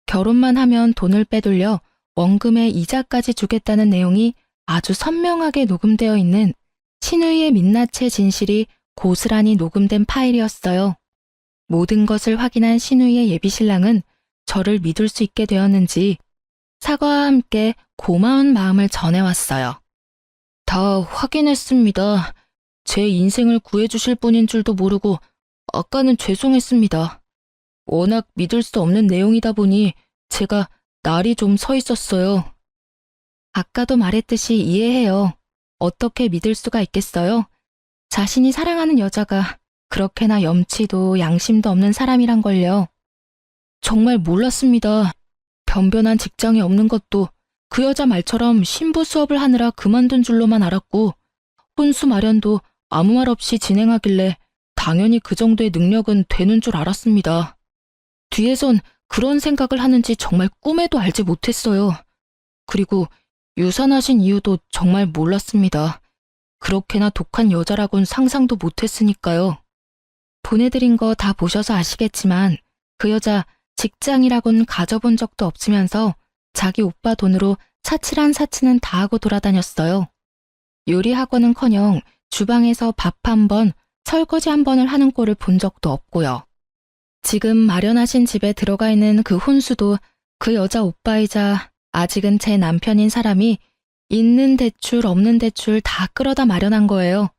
결혼만 하면 돈을 빼돌려 원금에 이자까지 주겠다는 내용이 아주 선명하게 녹음되어 있는 시누이의 민낯의 진실이 고스란히 녹음된 파일이었어요. 모든 것을 확인한 시누이의 예비신랑은 저를 믿을 수 있게 되었는지 사과와 함께 고마운 마음을 전해왔어요. 다 확인했습니다. 제 인생을 구해주실 분인 줄도 모르고 아까는 죄송했습니다. 워낙 믿을 수 없는 내용이다 보니 제가 날이 좀 서 있었어요. 아까도 말했듯이 이해해요. 어떻게 믿을 수가 있겠어요? 자신이 사랑하는 여자가 그렇게나 염치도 양심도 없는 사람이란 걸요. 정말 몰랐습니다. 변변한 직장이 없는 것도 그 여자 말처럼 신부 수업을 하느라 그만둔 줄로만 알았고 혼수 마련도 아무 말 없이 진행하길래 당연히 그 정도의 능력은 되는 줄 알았습니다. 뒤에선 그런 생각을 하는지 정말 꿈에도 알지 못했어요. 그리고 유산하신 이유도 정말 몰랐습니다. 그렇게나 독한 여자라곤 상상도 못했으니까요. 보내드린 거 다 보셔서 아시겠지만 그 여자 직장이라곤 가져본 적도 없으면서 자기 오빠 돈으로 사치란 사치는 다 하고 돌아다녔어요. 요리학원은커녕 주방에서 밥 한 번, 설거지 한 번을 하는 꼴을 본 적도 없고요. 지금 마련하신 집에 들어가 있는 그 혼수도 그 여자 오빠이자 아직은 제 남편인 사람이 있는 대출 없는 대출 다 끌어다 마련한 거예요.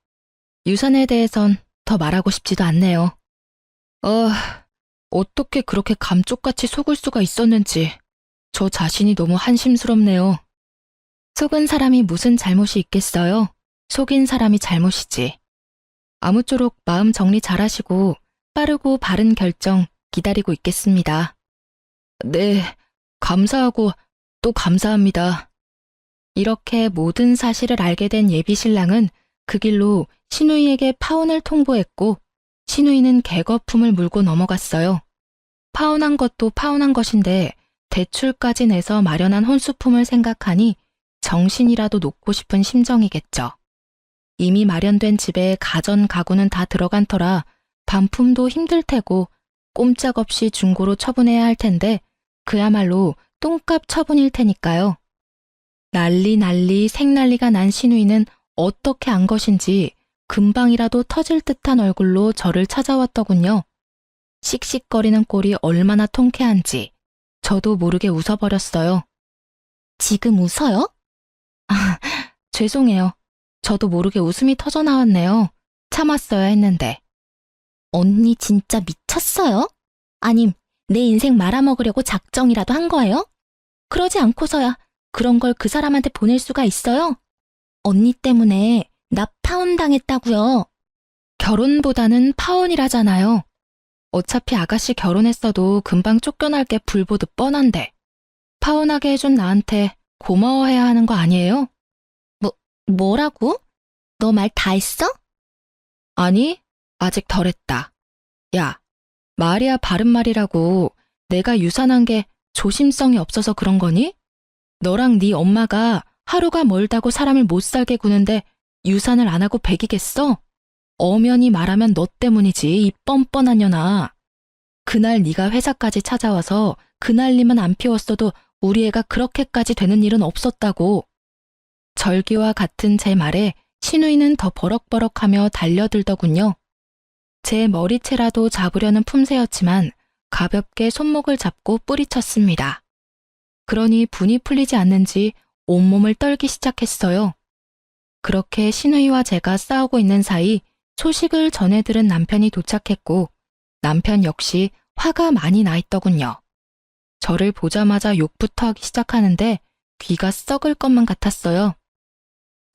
유산에 대해선 더 말하고 싶지도 않네요. 어떻게 그렇게 감쪽같이 속을 수가 있었는지 저 자신이 너무 한심스럽네요. 속은 사람이 무슨 잘못이 있겠어요? 속인 사람이 잘못이지. 아무쪼록 마음 정리 잘하시고 빠르고 바른 결정 기다리고 있겠습니다. 네, 감사하고 또 감사합니다. 이렇게 모든 사실을 알게 된 예비 신랑은 그 길로 신우이에게 파혼을 통보했고 신우이는 개거품을 물고 넘어갔어요. 파혼한 것도 파혼한 것인데 대출까지 내서 마련한 혼수품을 생각하니 정신이라도 놓고 싶은 심정이겠죠. 이미 마련된 집에 가전 가구는 다 들어간 터라 반품도 힘들 테고 꼼짝없이 중고로 처분해야 할 텐데 그야말로 똥값 처분일 테니까요. 난리 생난리가 난 신우이는 어떻게 안 것인지 금방이라도 터질 듯한 얼굴로 저를 찾아왔더군요. 씩씩거리는 꼴이 얼마나 통쾌한지 저도 모르게 웃어버렸어요. 지금 웃어요? 죄송해요. 저도 모르게 웃음이 터져 나왔네요. 참았어야 했는데. 언니 진짜 미쳤어요? 아님 내 인생 말아먹으려고 작정이라도 한 거예요? 그러지 않고서야 그런 걸 그 사람한테 보낼 수가 있어요? 언니 때문에 나 파혼당했다고요. 결혼보다는 파혼이라잖아요. 어차피 아가씨 결혼했어도 금방 쫓겨날 게 불보듯 뻔한데 파혼하게 해준 나한테 고마워해야 하는 거 아니에요? 뭐라고? 너 말 다 했어? 아니, 아직 덜 했다. 야, 말이야 바른 말이라고 내가 유산한 게 조심성이 없어서 그런 거니? 너랑 네 엄마가 하루가 멀다고 사람을 못 살게 구는데 유산을 안 하고 배기겠어? 엄연히 말하면 너 때문이지, 이 뻔뻔한 년아. 그날 네가 회사까지 찾아와서 그 난리만 안 피웠어도 우리 애가 그렇게까지 되는 일은 없었다고. 절기와 같은 제 말에 신우이는 더 버럭버럭하며 달려들더군요. 제 머리채라도 잡으려는 품새였지만 가볍게 손목을 잡고 뿌리쳤습니다. 그러니 분이 풀리지 않는지 온몸을 떨기 시작했어요. 그렇게 신우이와 제가 싸우고 있는 사이 소식을 전해 들은 남편이 도착했고 남편 역시 화가 많이 나 있더군요. 저를 보자마자 욕부터 하기 시작하는데 귀가 썩을 것만 같았어요.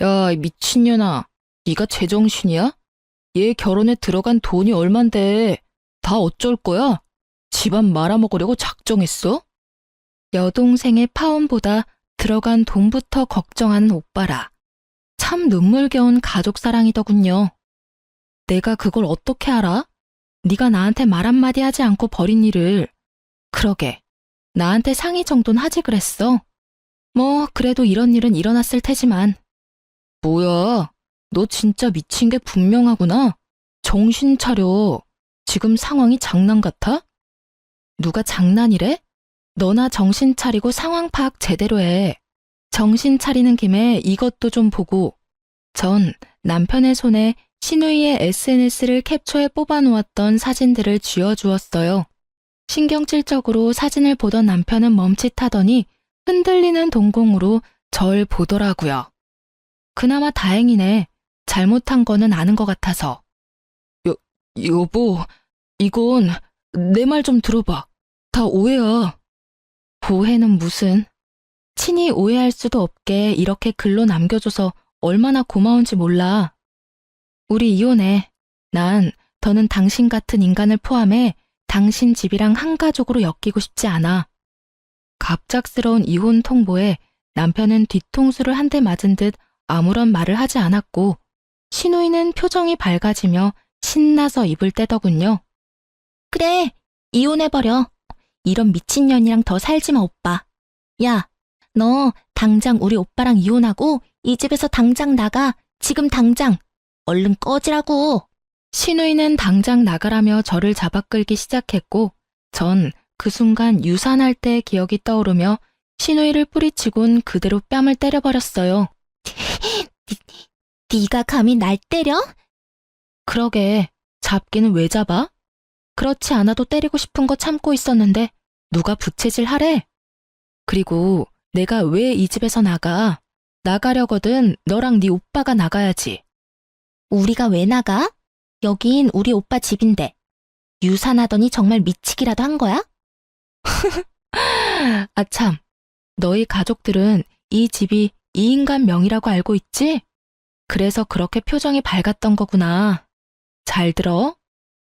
야, 이 미친년아. 네가 제정신이야? 얘 결혼에 들어간 돈이 얼만데 다 어쩔 거야? 집안 말아먹으려고 작정했어? 여동생의 파혼보다 들어간 돈부터 걱정하는 오빠라. 참 눈물겨운 가족 사랑이더군요. 내가 그걸 어떻게 알아? 네가 나한테 말 한마디 하지 않고 버린 일을. 그러게, 나한테 상의 정도는 하지 그랬어. 뭐 그래도 이런 일은 일어났을 테지만. 뭐야, 너 진짜 미친 게 분명하구나. 정신 차려. 지금 상황이 장난 같아? 누가 장난이래? 너나 정신 차리고 상황 파악 제대로 해. 정신 차리는 김에 이것도 좀 보고. 전 남편의 손에 신우이의 SNS를 캡처해 뽑아놓았던 사진들을 쥐어주었어요. 신경질적으로 사진을 보던 남편은 멈칫하더니 흔들리는 동공으로 절 보더라고요. 그나마 다행이네. 잘못한 거는 아는 것 같아서. 여보, 이건 내 말 좀 들어봐. 다 오해야. 오해는 무슨. 친히 오해할 수도 없게 이렇게 글로 남겨줘서 얼마나 고마운지 몰라. 우리 이혼해. 난 더는 당신 같은 인간을 포함해 당신 집이랑 한 가족으로 엮이고 싶지 않아. 갑작스러운 이혼 통보에 남편은 뒤통수를 한 대 맞은 듯 아무런 말을 하지 않았고 신우이는 표정이 밝아지며 신나서 입을 떼더군요. 그래, 이혼해버려. 이런 미친년이랑 더 살지 마, 오빠. 야, 너 당장 우리 오빠랑 이혼하고 이 집에서 당장 나가. 지금 당장. 얼른 꺼지라고. 신우이는 당장 나가라며 저를 잡아 끌기 시작했고 전 그 순간 유산할 때의 기억이 떠오르며 신우이를 뿌리치곤 그대로 뺨을 때려버렸어요. 네가 감히 날 때려? 그러게, 잡기는 왜 잡아? 그렇지 않아도 때리고 싶은 거 참고 있었는데 누가 부채질 하래? 그리고 내가 왜 이 집에서 나가? 나가려거든 너랑 네 오빠가 나가야지. 우리가 왜 나가? 여긴 우리 오빠 집인데. 유산하더니 정말 미치기라도 한 거야? 아참, 너희 가족들은 이 집이 이 인간 명의라고 알고 있지? 그래서 그렇게 표정이 밝았던 거구나. 잘 들어.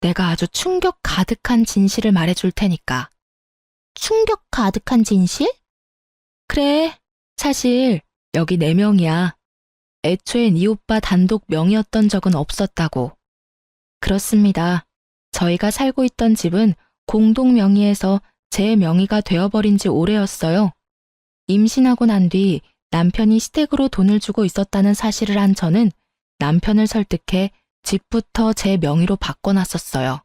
내가 아주 충격 가득한 진실을 말해줄 테니까. 충격 가득한 진실? 그래, 사실 여기 내 명의야. 애초에 네 오빠 단독 명의였던 적은 없었다고. 그렇습니다. 저희가 살고 있던 집은 공동 명의에서 제 명의가 되어버린 지 오래였어요. 임신하고 난 뒤 남편이 시댁으로 돈을 주고 있었다는 사실을 한 저는 남편을 설득해 집부터 제 명의로 바꿔놨었어요.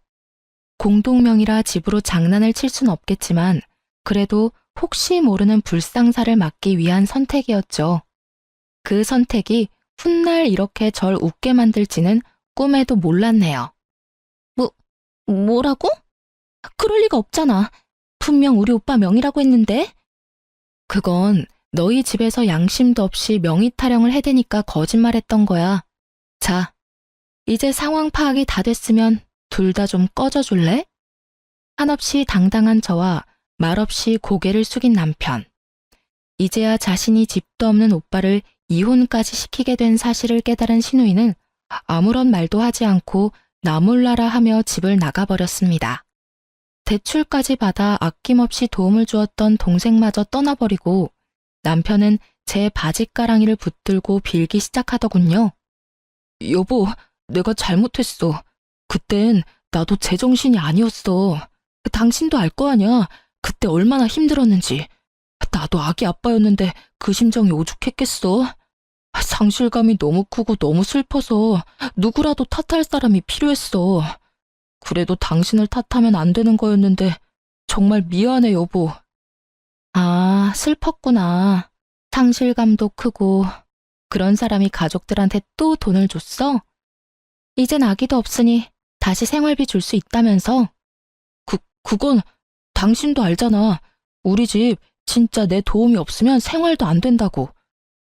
공동 명의라 집으로 장난을 칠 순 없겠지만 그래도 혹시 모르는 불상사를 막기 위한 선택이었죠. 그 선택이 훗날 이렇게 절 웃게 만들지는 꿈에도 몰랐네요. 뭐라고? 그럴 리가 없잖아. 분명 우리 오빠 명의라고 했는데. 그건 너희 집에서 양심도 없이 명의 타령을 해대니까 거짓말했던 거야. 자, 이제 상황 파악이 다 됐으면 둘 다 좀 꺼져줄래? 한없이 당당한 저와 말없이 고개를 숙인 남편. 이제야 자신이 집도 없는 오빠를 이혼까지 시키게 된 사실을 깨달은 신우이는 아무런 말도 하지 않고 나 몰라라 하며 집을 나가버렸습니다. 대출까지 받아 아낌없이 도움을 주었던 동생마저 떠나버리고 남편은 제 바지가랑이를 붙들고 빌기 시작하더군요. 여보, 내가 잘못했어. 그땐 나도 제정신이 아니었어. 당신도 알 거 아냐. 그때 얼마나 힘들었는지. 나도 아기 아빠였는데 그 심정이 오죽했겠어. 상실감이 너무 크고 너무 슬퍼서 누구라도 탓할 사람이 필요했어. 그래도 당신을 탓하면 안 되는 거였는데 정말 미안해, 여보. 아, 슬펐구나. 상실감도 크고 그런 사람이 가족들한테 또 돈을 줬어? 이젠 아기도 없으니 다시 생활비 줄 수 있다면서? 그건 당신도 알잖아. 우리 집 진짜 내 도움이 없으면 생활도 안 된다고.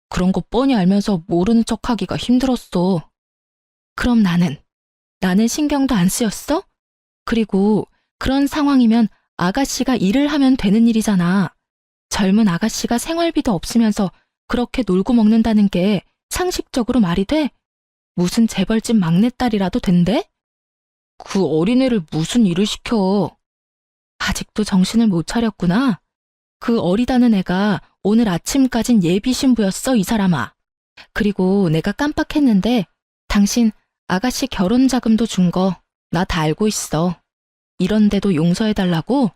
그런 거 뻔히 알면서 모르는 척하기가 힘들었어. 그럼 나는 신경도 안 쓰였어? 그리고 그런 상황이면 아가씨가 일을 하면 되는 일이잖아. 젊은 아가씨가 생활비도 없으면서 그렇게 놀고 먹는다는 게 상식적으로 말이 돼? 무슨 재벌집 막내딸이라도 된대? 그 어린애를 무슨 일을 시켜? 아직도 정신을 못 차렸구나. 그 어리다는 애가 오늘 아침까진 예비 신부였어, 이 사람아. 그리고 내가 깜빡했는데 당신 아가씨 결혼 자금도 준 거 나 다 알고 있어. 이런데도 용서해달라고?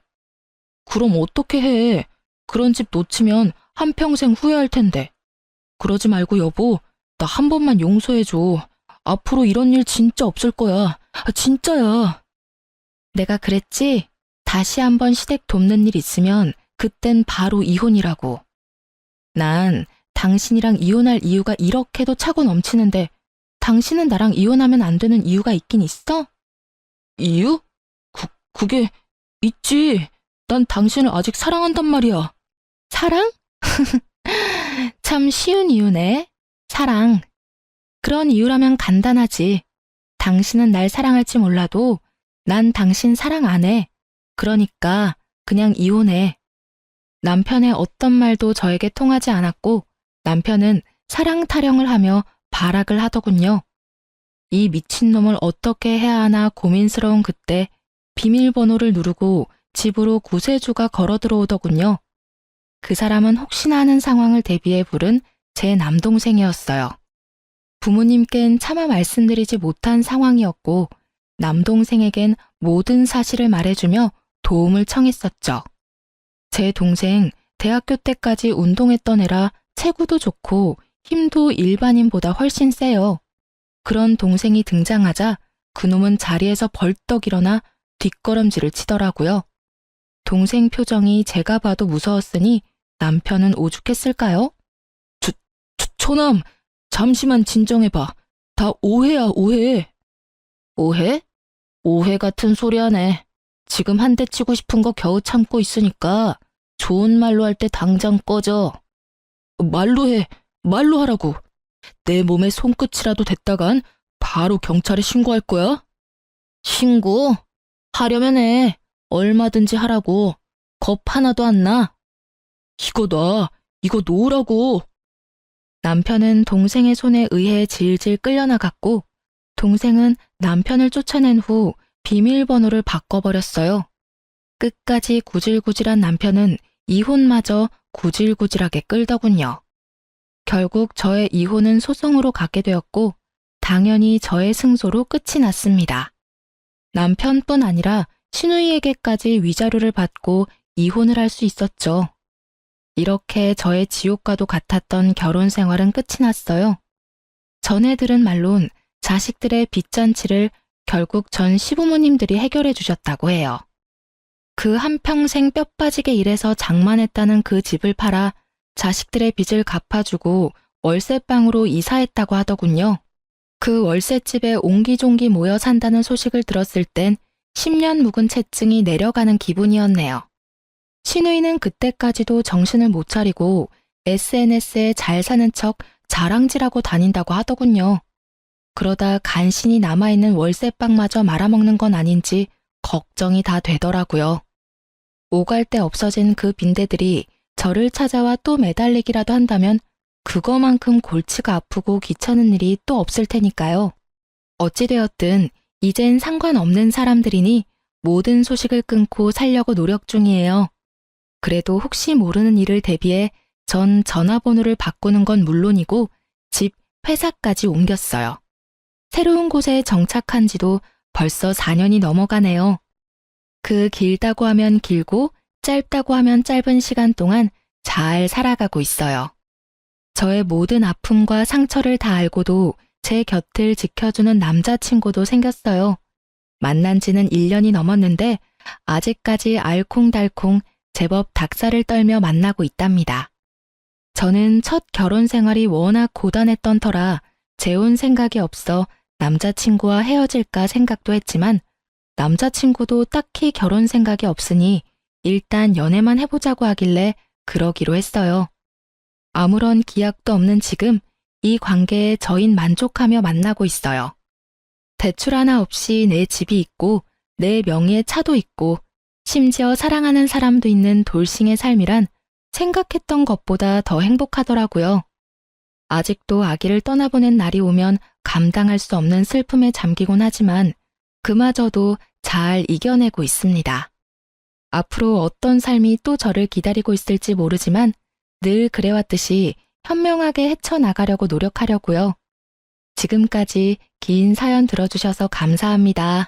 그럼 어떻게 해? 그런 집 놓치면 한평생 후회할 텐데. 그러지 말고 여보, 나 한 번만 용서해줘. 앞으로 이런 일 진짜 없을 거야. 진짜야. 내가 그랬지? 다시 한번 시댁 돕는 일 있으면 그땐 바로 이혼이라고. 난 당신이랑 이혼할 이유가 이렇게도 차고 넘치는데 당신은 나랑 이혼하면 안 되는 이유가 있긴 있어? 이유? 그게 있지. 난 당신을 아직 사랑한단 말이야. 사랑? 참 쉬운 이유네. 사랑. 그런 이유라면 간단하지. 당신은 날 사랑할지 몰라도 난 당신 사랑 안 해. 그러니까 그냥 이혼해. 남편의 어떤 말도 저에게 통하지 않았고 남편은 사랑 타령을 하며 발악을 하더군요. 이 미친놈을 어떻게 해야 하나 고민스러운 그때 비밀번호를 누르고 집으로 구세주가 걸어 들어오더군요. 그 사람은 혹시나 하는 상황을 대비해 부른 제 남동생이었어요. 부모님께는 차마 말씀드리지 못한 상황이었고 남동생에겐 모든 사실을 말해주며 도움을 청했었죠. 제 동생 대학교 때까지 운동했던 애라 체구도 좋고 힘도 일반인보다 훨씬 세요. 그런 동생이 등장하자 그놈은 자리에서 벌떡 일어나 뒷걸음질을 치더라고요. 동생 표정이 제가 봐도 무서웠으니 남편은 오죽했을까요? 초남, 잠시만 진정해봐. 다 오해야, 오해. 오해? 오해 같은 소리 하네. 지금 한 대 치고 싶은 거 겨우 참고 있으니까 좋은 말로 할 때 당장 꺼져. 말로 해. 말로 하라고. 내 몸에 손끝이라도 댔다간 바로 경찰에 신고할 거야? 신고? 하려면 해. 얼마든지 하라고. 겁 하나도 안 나. 이거 놔. 이거 놓으라고. 남편은 동생의 손에 의해 질질 끌려나갔고 동생은 남편을 쫓아낸 후 비밀번호를 바꿔버렸어요. 끝까지 구질구질한 남편은 이혼마저 구질구질하게 끌더군요. 결국 저의 이혼은 소송으로 가게 되었고 당연히 저의 승소로 끝이 났습니다. 남편뿐 아니라 시누이에게까지 위자료를 받고 이혼을 할 수 있었죠. 이렇게 저의 지옥과도 같았던 결혼 생활은 끝이 났어요. 전에 들은 말론 자식들의 빚잔치를 결국 전 시부모님들이 해결해 주셨다고 해요. 그 한평생 뼈 빠지게 일해서 장만했다는 그 집을 팔아 자식들의 빚을 갚아주고 월세방으로 이사했다고 하더군요. 그 월세집에 옹기종기 모여 산다는 소식을 들었을 땐 10년 묵은 채증이 내려가는 기분이었네요. 시누이는 그때까지도 정신을 못 차리고 SNS에 잘 사는 척 자랑질하고 다닌다고 하더군요. 그러다 간신히 남아있는 월세방마저 말아먹는 건 아닌지 걱정이 다 되더라고요. 오갈 데 없어진 그 빈대들이 저를 찾아와 또 매달리기라도 한다면 그거만큼 골치가 아프고 귀찮은 일이 또 없을 테니까요. 어찌되었든 이젠 상관없는 사람들이니 모든 소식을 끊고 살려고 노력 중이에요. 그래도 혹시 모르는 일을 대비해 전 전화번호를 바꾸는 건 물론이고 집, 회사까지 옮겼어요. 새로운 곳에 정착한 지도 벌써 4년이 넘어가네요. 그 길다고 하면 길고 짧다고 하면 짧은 시간 동안 잘 살아가고 있어요. 저의 모든 아픔과 상처를 다 알고도 제 곁을 지켜주는 남자친구도 생겼어요. 만난 지는 1년이 넘었는데 아직까지 알콩달콩 제법 닭살을 떨며 만나고 있답니다. 저는 첫 결혼 생활이 워낙 고단했던 터라 재혼 생각이 없어 남자친구와 헤어질까 생각도 했지만 남자친구도 딱히 결혼 생각이 없으니 일단 연애만 해보자고 하길래 그러기로 했어요. 아무런 기약도 없는 지금 이 관계에 저흰 만족하며 만나고 있어요. 대출 하나 없이 내 집이 있고 내 명의의 차도 있고 심지어 사랑하는 사람도 있는 돌싱의 삶이란 생각했던 것보다 더 행복하더라고요. 아직도 아기를 떠나보낸 날이 오면 감당할 수 없는 슬픔에 잠기곤 하지만 그마저도 잘 이겨내고 있습니다. 앞으로 어떤 삶이 또 저를 기다리고 있을지 모르지만 늘 그래왔듯이 현명하게 헤쳐나가려고 노력하려고요. 지금까지 긴 사연 들어주셔서 감사합니다.